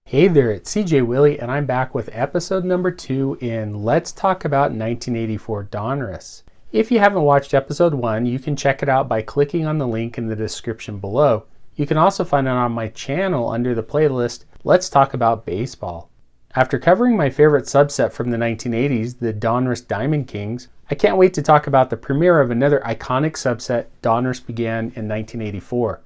Hey there, it's CJ Willie, and I'm back with episode number 2 in Let's Talk About 1984 Donruss. If you haven't watched episode 1, you can check it out by clicking on the link in the description below. You can also find it on my channel under the playlist Let's Talk About Baseball. After covering my favorite subset from the 1980s, the Donruss Diamond Kings, I can't wait to talk about the premiere of another iconic subset, Donruss began in 1984.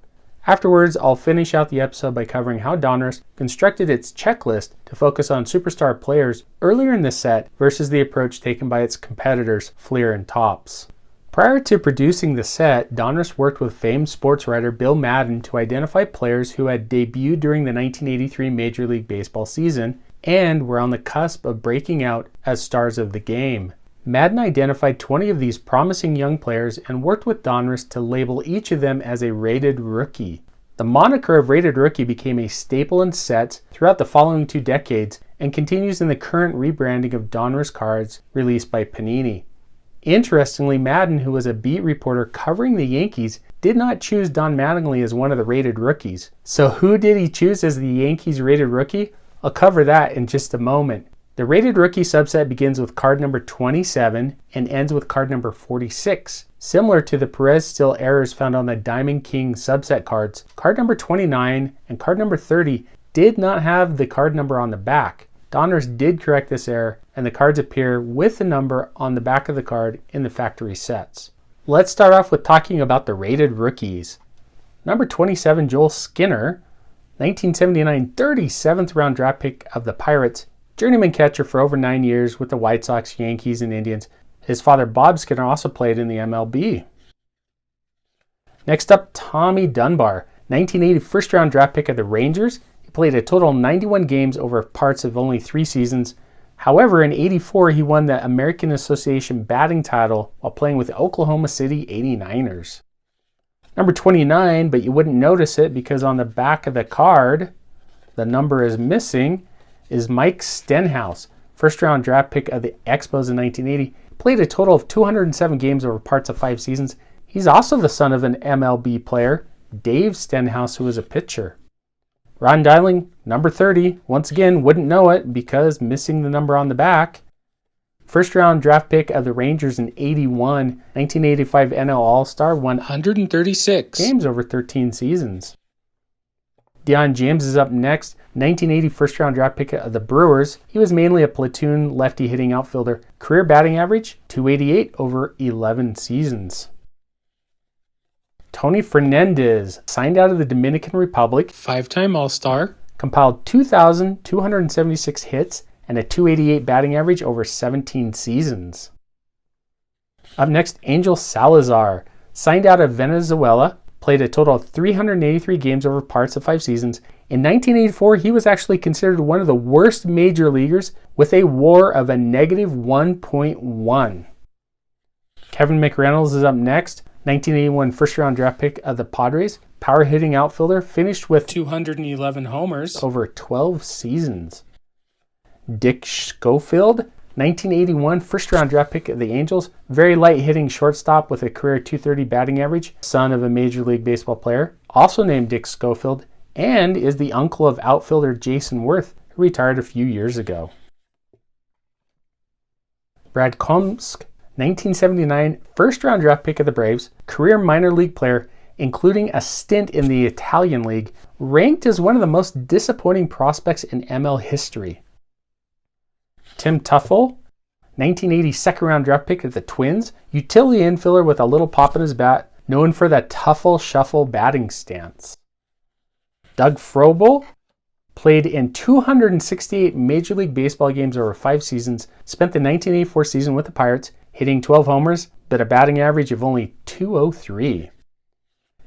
Afterwards, I'll finish out the episode by covering how Donruss constructed its checklist to focus on superstar players earlier in the set versus the approach taken by its competitors, Fleer and Topps. Prior to producing the set, Donruss worked with famed sports writer Bill Madden to identify players who had debuted during the 1983 Major League Baseball season and were on the cusp of breaking out as stars of the game. Madden identified 20 of these promising young players and worked with Donruss to label each of them as a rated rookie. The moniker of rated rookie became a staple in sets throughout the following 2 decades and continues in the current rebranding of Donruss cards released by Panini. Interestingly, Madden, who was a beat reporter covering the Yankees, did not choose Don Mattingly as one of the rated rookies. So who did he choose as the Yankees rated rookie? I'll cover that in just a moment. The rated rookie subset begins with card number 27 and ends with card number 46. Similar to the Perez still errors found on the Diamond King subset cards, card number 29 and card number 30 did not have the card number on the back. Donruss did correct this error, and the cards appear with the number on the back of the card in the factory sets. Let's start off with talking about the rated rookies. Number 27, Joel Skinner, 1979 37th round draft pick of the Pirates, journeyman catcher for over 9 years with the White Sox, Yankees, and Indians. His father, Bob Skinner, also played in the MLB. Next up, Tommy Dunbar, 1980 first-round draft pick of the Rangers. He played a total of 91 games over parts of only 3 seasons. However, in '84, he won the American Association batting title while playing with the Oklahoma City 89ers. Number 29, but you wouldn't notice it because on the back of the card, the number is missing, is Mike Stenhouse, first-round draft pick of the Expos in 1980. Played a total of 207 games over parts of 5 seasons. He's also the son of an MLB player, Dave Stenhouse, who was a pitcher. Ron Dialing, number 30, once again, wouldn't know it because missing the number on the back. First-round draft pick of the Rangers in '81, 1985 NL All-Star, won 136 games over 13 seasons. Deion James is up next, 1980 first-round draft pick of the Brewers. He was mainly a platoon lefty hitting outfielder. Career batting average, .288 over 11 seasons. Tony Fernandez, signed out of the Dominican Republic, 5-time All-Star, compiled 2,276 hits and a .288 batting average over 17 seasons. Up next, Angel Salazar, signed out of Venezuela, played a total of 383 games over parts of 5 seasons. In 1984, he was actually considered one of the worst major leaguers with a WAR of a negative 1.1. Kevin McReynolds is up next, 1981 first-round draft pick of the Padres, power hitting outfielder, finished with 211 homers over 12 seasons. Dick Schofield, 1981 first-round draft pick of the Angels, very light-hitting shortstop with a career .230 batting average, son of a Major League Baseball player, also named Dick Schofield, and is the uncle of outfielder Jason Worth, who retired a few years ago. Brad Komsk, 1979 first-round draft pick of the Braves, career minor league player, including a stint in the Italian League, ranked as one of the most disappointing prospects in ML history. Tim Teufel, 1980 second-round draft pick of the Twins, utility infielder with a little pop in his bat, known for the Teufel shuffle batting stance. Doug Frobel, played in 268 Major League Baseball games over 5 seasons, spent the 1984 season with the Pirates, hitting 12 homers, but a batting average of only .203.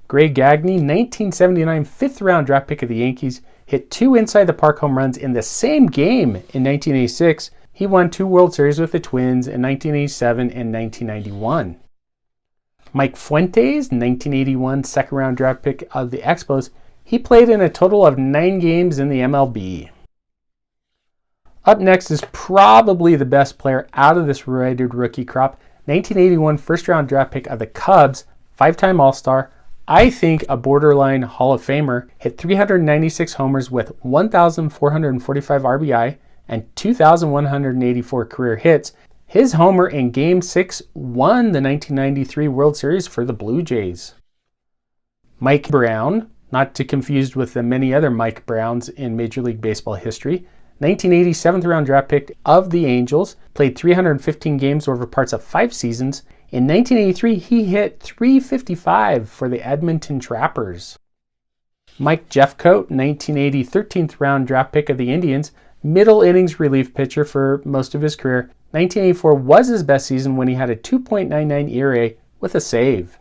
Gray Gagne, 1979 fifth-round draft pick of the Yankees, hit 2 inside-the-park home runs in the same game in 1986. He won 2 World Series with the Twins in 1987 and 1991. Mike Fuentes, 1981 second-round draft pick of the Expos. He played in a total of 9 games in the MLB. Up next is probably the best player out of this rated rookie crop, 1981 first-round draft pick of the Cubs, 5-time All-Star, I think a borderline Hall of Famer, hit 396 homers with 1,445 RBI and 2,184 career hits. His homer in Game 6 won the 1993 World Series for the Blue Jays. Mike Brown, not to confuse with the many other Mike Browns in Major League Baseball history, 1980 7th round draft pick of the Angels, played 315 games over parts of 5 seasons. In 1983, he hit .355 for the Edmonton Trappers. Mike Jeffcoat, 1980 13th round draft pick of the Indians, middle innings relief pitcher for most of his career. 1984 was his best season when he had a 2.99 ERA with a save.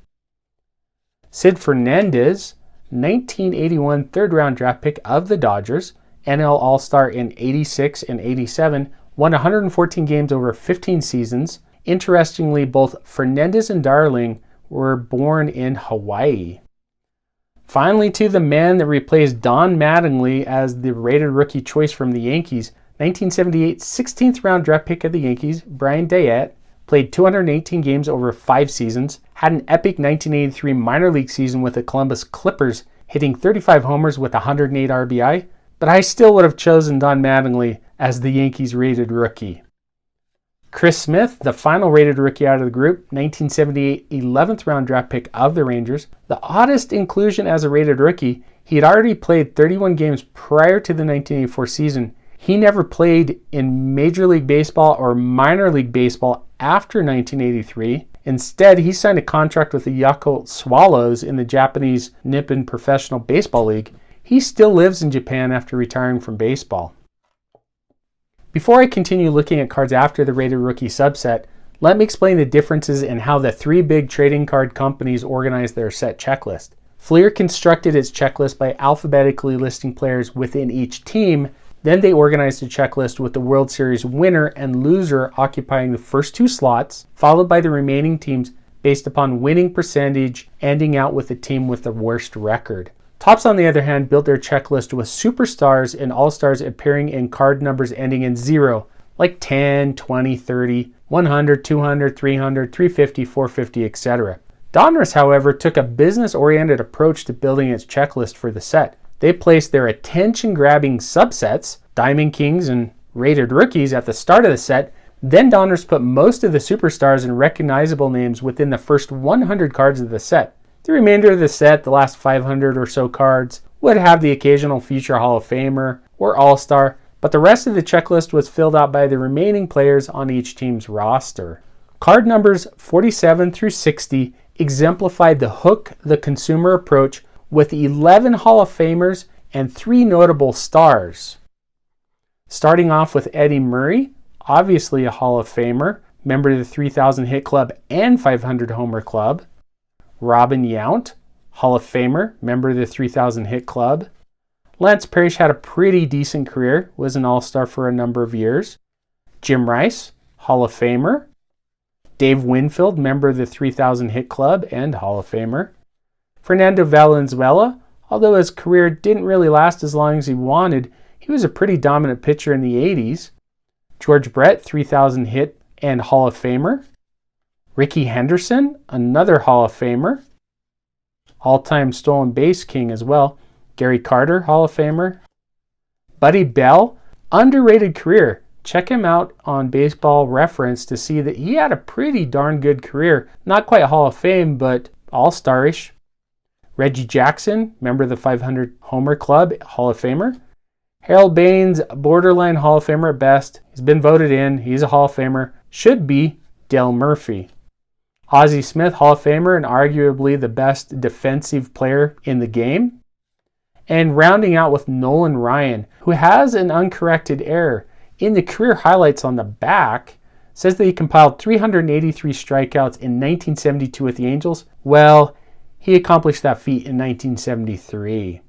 Sid Fernandez, 1981 third round draft pick of the Dodgers, NL All-Star in 86 and 87, won 114 games over 15 seasons. Interestingly, both Fernandez and Darling were born in Hawaii. Finally, to the man that replaced Don Mattingly as the rated rookie choice from the Yankees, 1978 16th round draft pick of the Yankees, Brian Dayette, played 218 games over 5 seasons, had an epic 1983 minor league season with the Columbus Clippers, hitting 35 homers with 108 RBI, but I still would have chosen Don Mattingly as the Yankees rated rookie. Chris Smith, the final rated rookie out of the group, 1978 11th round draft pick of the Rangers. The oddest inclusion as a rated rookie, he had already played 31 games prior to the 1984 season. He never played in Major League Baseball or Minor League Baseball after 1983. Instead, he signed a contract with the Yakult Swallows in the Japanese Nippon Professional Baseball League. He still lives in Japan after retiring from baseball. Before I continue looking at cards after the rated rookie subset, let me explain the differences in how the 3 big trading card companies organize their set checklist. Fleer constructed its checklist by alphabetically listing players within each team. Then they organized the checklist with the World Series winner and loser occupying the first 2 slots, followed by the remaining teams based upon winning percentage, ending out with the team with the worst record. Topps, on the other hand, built their checklist with superstars and all-stars appearing in card numbers ending in 0, like 10, 20, 30, 100, 200, 300, 350, 450, etc. Donruss, however, took a business-oriented approach to building its checklist for the set. They placed their attention-grabbing subsets, Diamond Kings and rated rookies, at the start of the set. Then Donruss put most of the superstars and recognizable names within the first 100 cards of the set. The remainder of the set, the last 500 or so cards, would have the occasional future Hall of Famer or All-Star, but the rest of the checklist was filled out by the remaining players on each team's roster. Card numbers 47 through 60 exemplified the hook the consumer approach with 11 Hall of Famers and 3 notable stars. Starting off with Eddie Murray, obviously a Hall of Famer, member of the 3,000 Hit Club and 500 Homer Club. Robin Yount, Hall of Famer, member of the 3,000 Hit Club. Lance Parrish had a pretty decent career, was an All-Star for a number of years. Jim Rice, Hall of Famer. Dave Winfield, member of the 3,000 Hit Club and Hall of Famer. Fernando Valenzuela, although his career didn't really last as long as he wanted, he was a pretty dominant pitcher in the 80s. George Brett, 3,000 Hit and Hall of Famer. Rickey Henderson, another Hall of Famer. All-time stolen base king as well. Gary Carter, Hall of Famer. Buddy Bell, underrated career. Check him out on Baseball Reference to see that he had a pretty darn good career. Not quite Hall of Fame, but all-star-ish. Reggie Jackson, member of the 500 Homer Club, Hall of Famer. Harold Baines, borderline Hall of Famer at best. He's been voted in. He's a Hall of Famer. Should be Dale Murphy. Ozzie Smith, Hall of Famer and arguably the best defensive player in the game. And rounding out with Nolan Ryan, who has an uncorrected error. In the career highlights on the back, says that he compiled 383 strikeouts in 1972 with the Angels. Well, he accomplished that feat in 1973.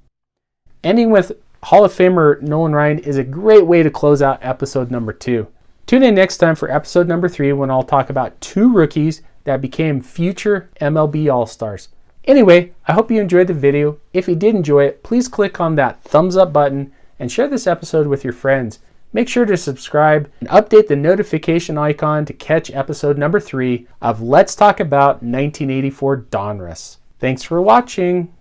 Ending with Hall of Famer Nolan Ryan is a great way to close out episode number 2. Tune in next time for episode number 3 when I'll talk about 2 rookies that became future MLB All-Stars. Anyway, I hope you enjoyed the video. If you did enjoy it, please click on that thumbs up button and share this episode with your friends. Make sure to subscribe and update the notification icon to catch episode number 3 of Let's Talk About 1984 Donruss. Thanks for watching.